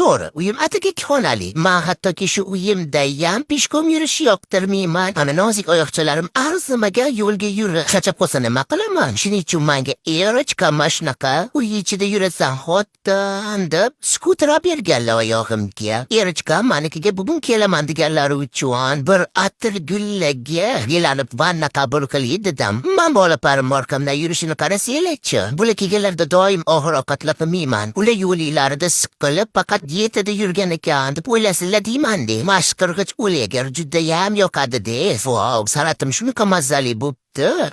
To'g'ri, uyim atigi xonali. Men hattoki shu uyimdayam peshkom yurish yoqtirmayman. Ana nozik oyoqchalarim arzimaga yo'lga yurib chachab qolsa nima qilaman? Shuning uchun menga erochka mashnaqa uy ichida yurasan xotin deb skuter olib berganlar oyog'imga. Erochka manikiga bugun kelaman deganlari uchun bir atir gullaga yelanib vanna qabul qilay dedim. Men bolaparim orqamdan yurishini qarasanglar-chi. Bularkigalarda doim og'ir ovqatlanmayman. Ular yo'llarida siqilib faqat dietada yurgan ekan deb o'ylasizlar deyman-de. Mashqirg'ich ularga judayam yoqadi-de. Vau, sanatim shunaqa mazali bo'pti.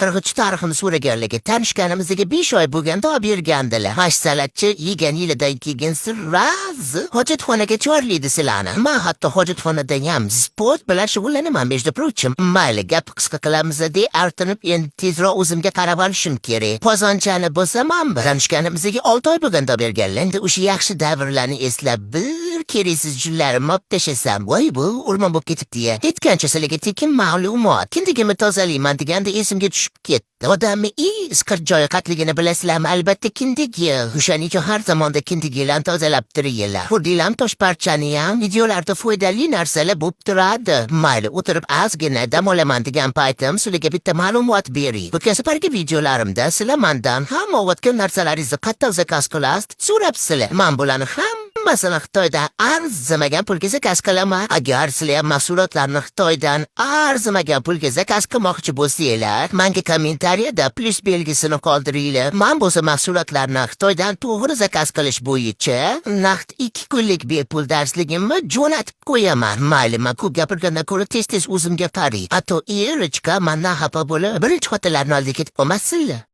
Qirg'ich tarixini so'raganlarga tanishganimizga 5 oy bo'lganda olib bergandilar. Mashsalatchi yegan yilidan keyin sirraz hojatxonaga chorlaydi sizlarni. Men hatto hojatxonada ham sport bilan shug'ullanaman. Между прочим, mayli gap qisqa qilamiz-de, artinib endi tezroq o'zimga qarab olishim kerak. Qozonchani bo'lsam ham tanishganimizga 6 oy bo'lganda olib berganlar. Endi o'sha yaxshi davrlarni eslab bir keraksiz junlarimni olib tashlasam, voy bu o'rmon bo'lib ketibdi-ya. Ketgancha sizlarga tekin ma'lumot. Kindigimni tozalayman deganda esimga tushib ketdi. Odamni isqir joyi qatligini bilasizlarmi? Albatta kindigi. O'shaning uchun har zamonda kindigilarni tozalab turinglar. Xurdilam toshparchani ham videolarda foydali narsalar bo'lib turadi. Mayli, o'tirib ozgina dam olaman degan paytim sizlarga bitta ma'lumot beray. O'tgan safargi videolarimda sizlar mendan hamma o'tgan narsalaringizni qattiq zakaz qilasiz, so'rabsizlar. Men bularni hammasini Xitoyda arzimagan pulga zakaz qilaman. Agar sizlar mahsulotlarni Xitoydan arzimagan pulga zakaz qilmoqchi bo'lsanglar, menga kommentariyada plus belgisini qoldiringlar. Men bo'lsa mahsulotlarni Xitoydan to'g'ri zakaz qilish bo'yicha naqd 2 kunlik bepul darsligimni jo'natib qo'yaman. Mayli, men ko'p gapirgandan ko'ra tez-tez o'zimga qarang. Hatto Erichka mendan xafa bo'lib, birinchi xotinlarni oldiga ketib qolmasinlar.